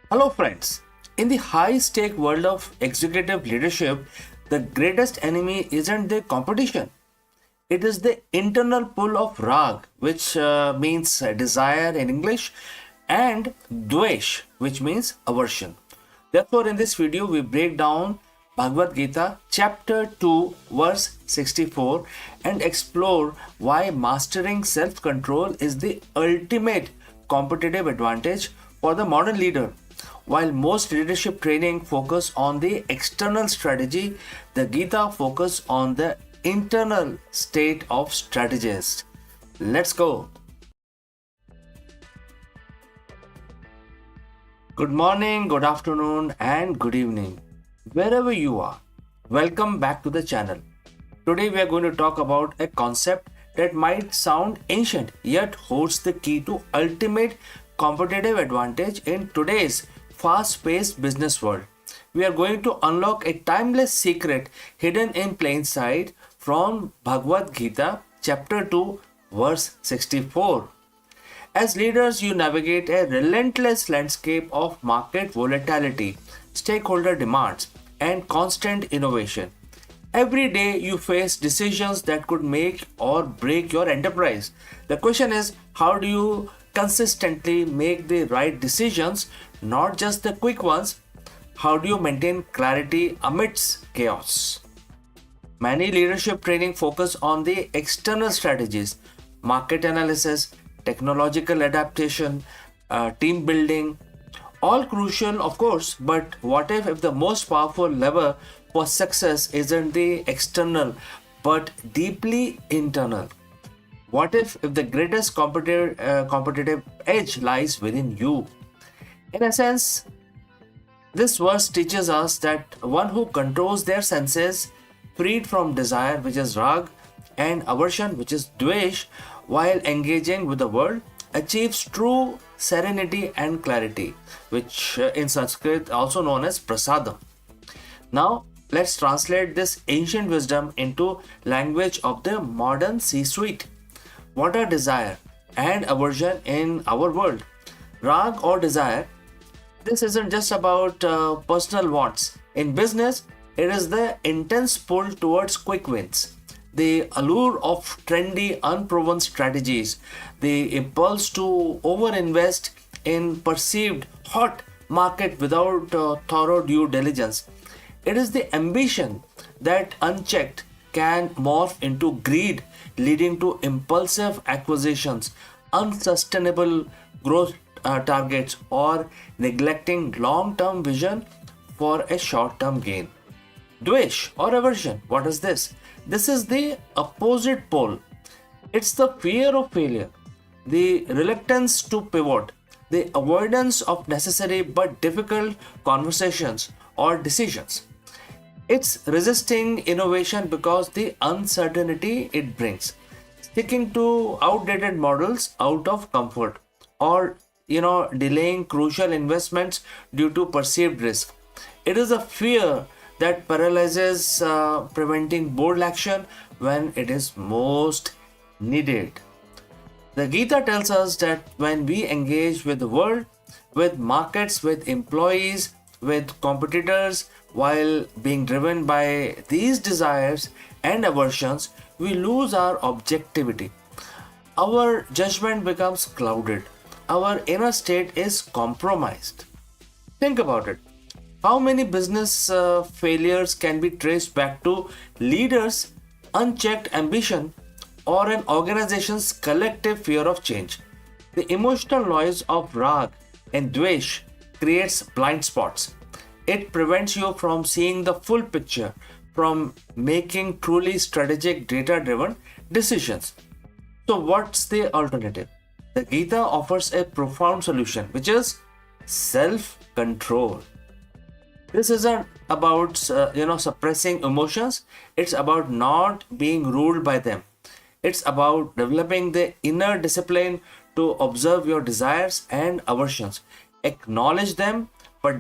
Hello, friends. In the high stake world of executive leadership, the greatest enemy isn't the competition. It is the internal pull of rag, which means desire in English, and dvesh, which means aversion. Therefore, in this video, we break down Bhagavad Gita, chapter 2, verse 64, and explore why mastering self control is the ultimate competitive advantage for the modern leader. While most leadership training focus on the external strategy, the Gita focus on the internal state of strategist. Let's go. Good morning, good afternoon, and good evening. Wherever you are, welcome back to the channel. Today we are going to talk about a concept that might sound ancient yet holds the key to ultimate competitive advantage in today's fast-paced business world. We are going to unlock a timeless secret hidden in plain sight from Bhagavad Gita, chapter 2, verse 64. As leaders, you navigate a relentless landscape of market volatility, stakeholder demands, and constant innovation. Every day, you face decisions that could make or break your enterprise. The question is, how do you consistently make the right decisions, not just the quick ones? How do you maintain clarity amidst chaos? Many leadership training focus on the external strategies, market analysis, technological adaptation, team building, all crucial of course, but what if the most powerful lever for success isn't the external but deeply internal? What if the greatest competitive edge lies within you? In a sense, this verse teaches us that one who controls their senses, freed from desire, which is rag, and aversion, which is dvesh, while engaging with the world, achieves true serenity and clarity, which in Sanskrit also known as prasadam. Now, let's translate this ancient wisdom into language of the modern C-suite. What are desire and aversion in our world? Rag or desire, this isn't just about personal wants. In business, it is the intense pull towards quick wins, the allure of trendy, unproven strategies, the impulse to overinvest in perceived hot market without thorough due diligence. It is the ambition that, unchecked, can morph into greed, leading to impulsive acquisitions, unsustainable growth targets, or neglecting long-term vision for a short-term gain. Dvesh or aversion, what is this? This is the opposite pole. It's the fear of failure, the reluctance to pivot, the avoidance of necessary but difficult conversations or decisions. It's resisting innovation because the uncertainty it brings, sticking to outdated models out of comfort, or delaying crucial investments due to perceived risk. It is a fear that paralyzes, preventing bold action when it is most needed. The Gita tells us that when we engage with the world, with markets, with employees, with competitors, while being driven by these desires and aversions, we lose our objectivity. Our judgment becomes clouded. Our inner state is compromised. Think about it. How many business failures can be traced back to leaders' unchecked ambition or an organization's collective fear of change? The emotional noise of rag and dvesh creates blind spots. It prevents you from seeing the full picture, from making truly strategic data-driven decisions. So what's the alternative? The Gita offers a profound solution, which is self-control. This isn't about suppressing emotions. It's about not being ruled by them. It's about developing the inner discipline to observe your desires and aversions, acknowledge them, but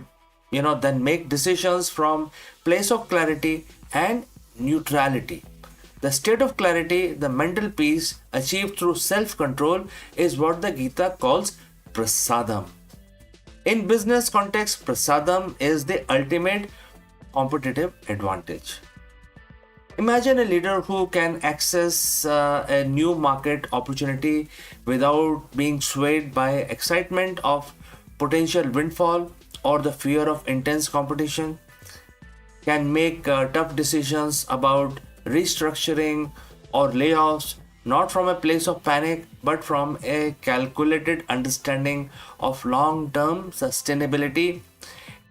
then make decisions from place of clarity and neutrality. The state of clarity, the mental peace achieved through self-control, is what the Gita calls prasadam. In business context, prasadam is the ultimate competitive advantage. Imagine a leader who can access a new market opportunity without being swayed by excitement of potential windfall or the fear of intense competition, can make tough decisions about restructuring or layoffs not from a place of panic but from a calculated understanding of long term sustainability,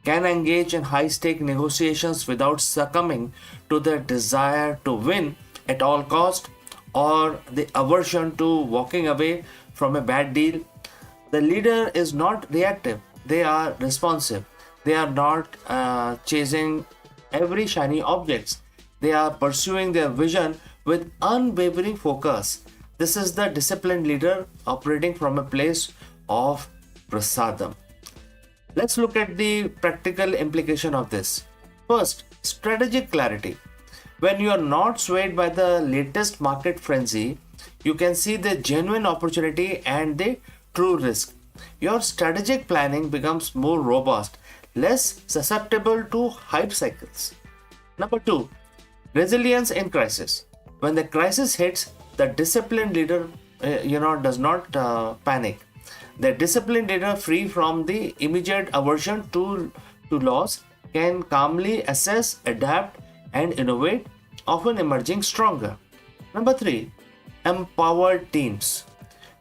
can engage in high stake negotiations without succumbing to the desire to win at all cost or the aversion to walking away from a bad deal. The leader is not reactive, they are responsive. They are not chasing every shiny objects. They are pursuing their vision with unwavering focus. This is the disciplined leader operating from a place of prasadam. Let's look at the practical implication of this. First, strategic clarity. When you are not swayed by the latest market frenzy, you can see the genuine opportunity and the true risk. Your strategic planning becomes more robust, less susceptible to hype cycles. Number two, resilience in crisis. When the crisis hits, the disciplined leader, does not panic. The disciplined leader, free from the immediate aversion to loss, can calmly assess, adapt, and innovate, often emerging stronger. Number three, empowered teams.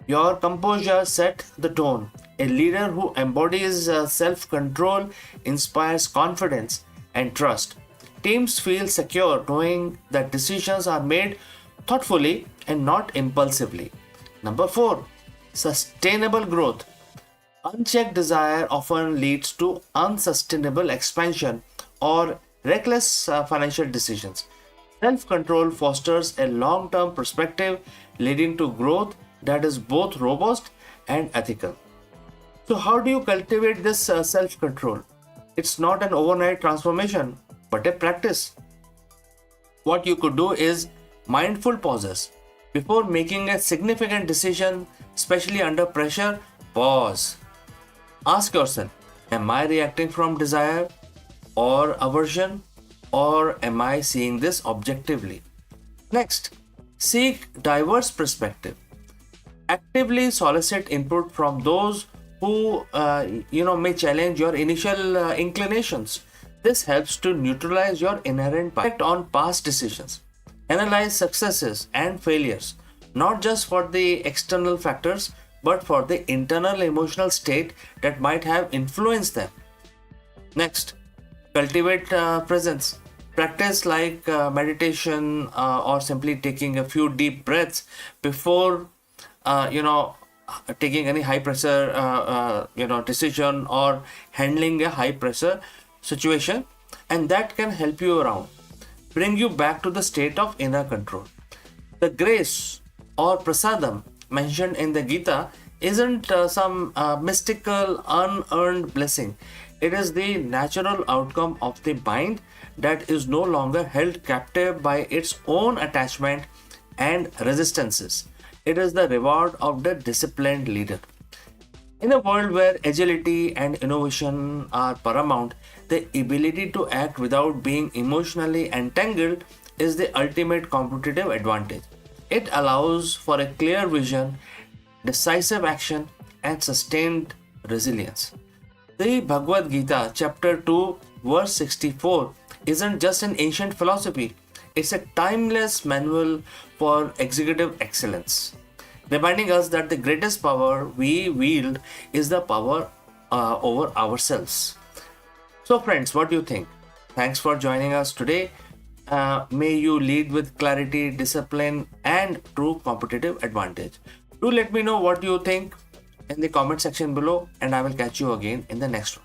Your composure set the tone. A leader who embodies self control inspires confidence and trust. Teams feel secure knowing that decisions are made thoughtfully and not impulsively. Number four, sustainable growth. Unchecked desire often leads to unsustainable expansion or reckless financial decisions. Self control fosters a long term perspective, leading to growth that is both robust and ethical. So, how do you cultivate this self control? It's not an overnight transformation, but a practice. What you could do is mindful pauses. Before making a significant decision, especially under pressure, pause. Ask yourself, am I reacting from desire or aversion, or am I seeing this objectively? Next, seek diverse perspective. Actively solicit input from those who may challenge your initial inclinations. This helps to neutralize your inherent bias on past decisions. Analyze successes and failures, not just for the external factors, but for the internal emotional state that might have influenced them. Next, cultivate presence. Practice like meditation or simply taking a few deep breaths before, taking any high pressure, decision or handling a high pressure situation, and that can help you around, bring you back to the state of inner control. The grace or prasadam mentioned in the Gita isn't some mystical unearned blessing. It is the natural outcome of the mind that is no longer held captive by its own attachment and resistances. It is the reward of the disciplined leader. In a world where agility and innovation are paramount, the ability to act without being emotionally entangled is the ultimate competitive advantage. It allows for a clear vision, decisive action, and sustained resilience. The Bhagavad Gita, chapter 2, verse 64, isn't just an ancient philosophy, it's a timeless manual for executive excellence, reminding us that the greatest power we wield is the power over ourselves. So, friends, what do you think? Thanks for joining us today. May you lead with clarity, discipline, and true competitive advantage. Do let me know what you think in the comment section below, and I will catch you again in the next one.